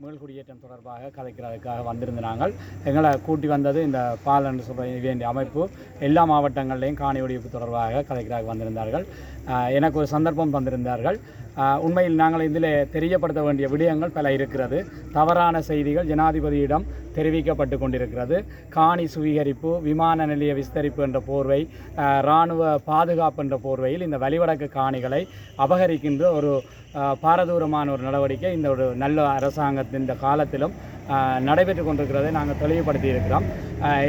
மீள்குடியேற்றம் தொடர்பாக கதைக்கிறதுக்காக வந்திருந்த நாங்கள் எங்களை கூட்டி வந்தது இந்த பால் என்று சொல்ல வேண்டிய அமைப்பு எல்லா மாவட்டங்கள்லேயும் காணி ஒழிப்பு தொடர்பாக கதைக்கிறதுக்கு வந்திருந்தார்கள். எனக்கு ஒரு சந்தர்ப்பம் தந்திருந்தார்கள். உண்மையில் நாங்கள் இதில் தெரியப்படுத்த வேண்டிய விடயங்கள் பல இருக்கிறது. தவறான செய்திகள் ஜனாதிபதியிடம் தெரிவிக்கப்பட்டு கொண்டிருக்கிறது. காணி சுவீகரிப்பு, விமான நிலைய விஸ்தரிப்பு என்ற போர்வை, இராணுவ பாதுகாப்பு என்ற போர்வையில் இந்த வழிவடக்கு காணிகளை அபகரிக்கின்ற ஒரு பாரதூரமான ஒரு நடவடிக்கை இந்த ஒரு நல்ல அரசாங்கத்தின் இந்த காலத்திலும் நடைபெற்று கொண்டிருக்கிறதை நாங்கள் தெளிவுபடுத்தி இருக்கிறோம்.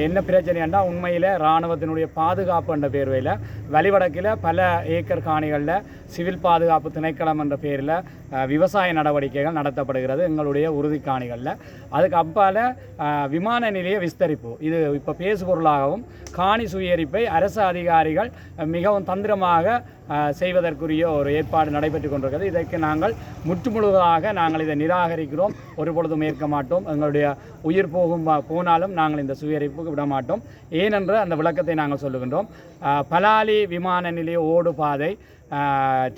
என்ன பிரச்சனை என்றால் உண்மையில் இராணுவத்தினுடைய பாதுகாப்பு என்ற பேர்வையில் வழிவடக்கில் பல ஏக்கர் காணிகளில் சிவில் பாதுகாப்பு திணைக்களம் என்ற பேரில் விவசாய நடவடிக்கைகள் நடத்தப்படுகிறது எங்களுடைய உறுதி காணிகளில். அதுக்கு அப்பால் விமான நிலைய விஸ்தரிப்பு இது இப்போ பேசுபொருளாகவும் காணி சுயரிப்பை அரசு அதிகாரிகள் மிகவும் தந்திரமாக செய்வதற்குரிய ஒரு ஏற்பாடு நடைபெற்று கொண்டிருக்கிறது. இதற்கு நாங்கள் முற்றுமுழுதாக நாங்கள் இதை நிராகரிக்கிறோம். ஒருபொழுதும் ஏற்க மாட்டோம். எங்களுடைய உயிர் போனாலும் நாங்கள் இந்த சுயரிப்புக்கு விட மாட்டோம். ஏனென்று அந்த விளக்கத்தை நாங்கள் சொல்லுகின்றோம். பலாலி விமான நிலைய ஓடு பாதை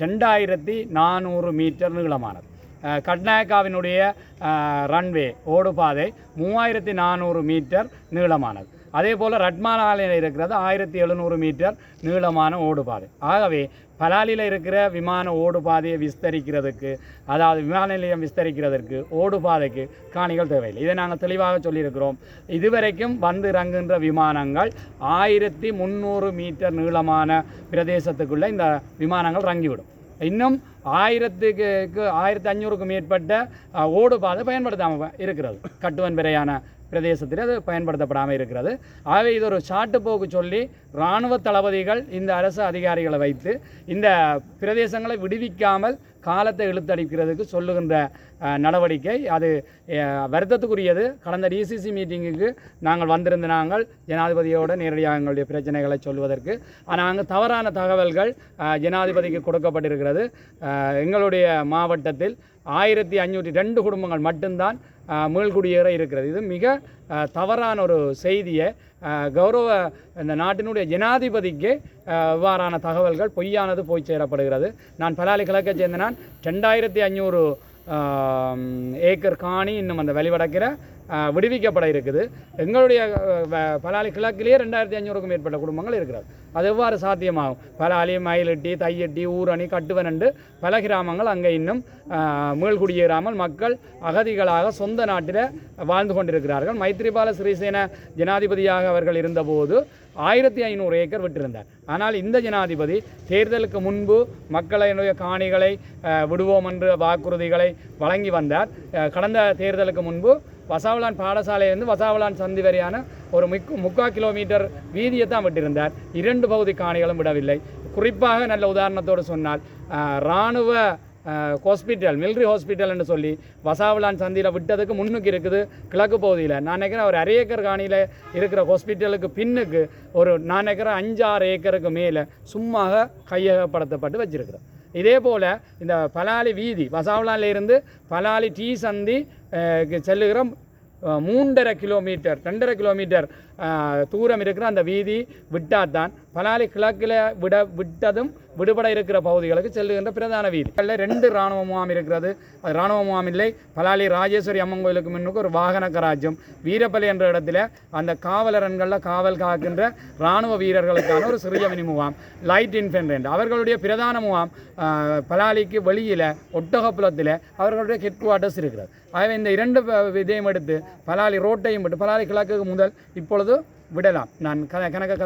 2400 மீட்டர் நீளமானது. கட்நாயக்காவினுடைய ரன்வே ஓடு பாதை 3400 மீட்டர் நீளமானது. அதே போல் ரட்மாலாவில் இருக்கிறது 1700 மீட்டர் நீளமான ஓடுபாதை. ஆகவே பலாலியில் இருக்கிற விமான ஓடுபாதையை விஸ்தரிக்கிறதுக்கு, அதாவது விமான நிலையம் விஸ்தரிக்கிறதற்கு ஓடுபாதைக்கு காணிகள் தேவையில்லை. இதை நாங்கள் தெளிவாக சொல்லியிருக்கிறோம். இதுவரைக்கும் வந்து இறங்குகின்ற விமானங்கள் 1300 மீட்டர் நீளமான பிரதேசத்துக்குள்ளே இந்த விமானங்கள் இறங்கிவிடும். இன்னும் 1500க்கும் மேற்பட்ட ஓடுபாதை பயன்படுத்தாமல் இருக்கிறது. கட்டுவன் பிறையான பிரதேசத்தில் அது பயன்படுத்தப்படாமல் இருக்கிறது. ஆகவே இது ஒரு சாட்டுப்போக்கு சொல்லி இராணுவ தளபதிகள் இந்த அரசு அதிகாரிகளை வைத்து இந்த பிரதேசங்களை விடுவிக்காமல் காலத்தை இழுத்தடிக்கிறதுக்கு சொல்லுகின்ற நடவடிக்கை அது வருத்தத்துக்குரியது. கடந்த டிசிசி மீட்டிங்குக்கு நாங்கள் வந்திருந்த நாங்கள் ஜனாதிபதியோடு நேரடியாக எங்களுடைய பிரச்சனைகளை சொல்வதற்கு. ஆனால் அங்கே தவறான தகவல்கள் ஜனாதிபதிக்கு கொடுக்கப்பட்டிருக்கிறது. எங்களுடைய மாவட்டத்தில் 1502 குடும்பங்கள் மட்டும்தான் மீள்குடியேற இருக்கிறது. இது மிக தவறான ஒரு செய்தியை கௌரவ இந்த நாட்டினுடைய ஜனாதிபதிக்கு இவ்வாறான தகவல்கள் பொய்யானது போய் சேரப்படுகிறது. நான் பலாலி கிழக்கை சேர்ந்த நான் 2500 ஏக்கர் காணி இன்னும் அந்த வழிவடக்கிற விடுவிக்கப்பட இருக்குது. எங்களுடைய பலாலி கிழக்கிலேயே 2500க்கும் மேற்பட்ட குடும்பங்கள் இருக்கிறது. அது எவ்வாறு சாத்தியமாகும்? பலாலி, மயிலட்டி, தையட்டி, ஊரணி, கட்டுவனண்டு பல கிராமங்கள் அங்கே இன்னும் மீள்குடியேறாமல் மக்கள் அகதிகளாக சொந்த நாட்டில் வாழ்ந்து கொண்டிருக்கிறார்கள். மைத்ரிபால சிறிசேன ஜனாதிபதியாக அவர்கள் இருந்தபோது 1500 ஏக்கர் விட்டிருந்தார். ஆனால் இந்த ஜனாதிபதி தேர்தலுக்கு முன்பு மக்களுடைய காணிகளை விடுவோம் என்ற வாக்குறுதிகளை வழங்கி வந்தார். கடந்த தேர்தலுக்கு முன்பு வசாவலான் பாடசாலையிலிருந்து வசாவலான் சந்தி வரையான ஒரு 3/4 கிலோமீட்டர் வீதியை தான் விட்டிருந்தார். 2 பகுதி காணிகளும் விடவில்லை. குறிப்பாக நல்ல உதாரணத்தோடு சொன்னால் இராணுவ ஹாஸ்பிட்டல், மிலிட்ரி ஹாஸ்பிட்டல் என்று சொல்லி வசாவலான் சந்தியில் விட்டதுக்கு முன்னுக்கு இருக்குது கிழக்கு பகுதியில். நான் நினைக்கிறேன் ஒரு 1/2 ஏக்கர் காணியில் இருக்கிற ஹாஸ்பிட்டலுக்கு பின்னுக்கு ஒரு நான் நினைக்கிறேன் 5-6 ஏக்கருக்கு மேலே சும்மாக கையகப்படுத்தப்பட்டு வச்சிருக்கிறேன். இதே போல் இந்த பலாலி வீதி வசாவலானிலிருந்து பலாலி டீ சந்தி செல்லுகிற 3.5 கிலோமீட்டர் 2.5 கிலோமீட்டர் தூரம் இருக்கிற அந்த வீதி விட்டால்தான் பலாலி கிழக்கில் விட்டதும் விடுபட இருக்கிற பகுதிகளுக்கு செல்லுகின்ற பிரதான வீதி. 2 இராணுவ முகாம் இருக்கிறது. அது இராணுவ முகாம் இல்லை. பலாலி ராஜேஸ்வரி அம்மன் கோயிலுக்கு முன்னுக்கு ஒரு வாகன கராஜும், வீரப்பள்ளி என்ற இடத்துல அந்த காவலரன்களில் காவல் காக்கின்ற இராணுவ வீரர்களுக்கான ஒரு சிறிய மினி முகாம், லைட் இன்ஃபென்ட்ரி அவர்களுடைய பிரதான முகாம் பலாலிக்கு வெளியில் ஒட்டகப்புலத்தில் அவர்களுடைய ஹெட் குவார்ட்டர்ஸ் இருக்கிறது. ஆகவே இந்த 2 இதையும் எடுத்து பலாலி ரோட்டையும் விட்டு பலாலி கிழக்கு முதல் இப்பொழுது விடலாம். நான் கணக்க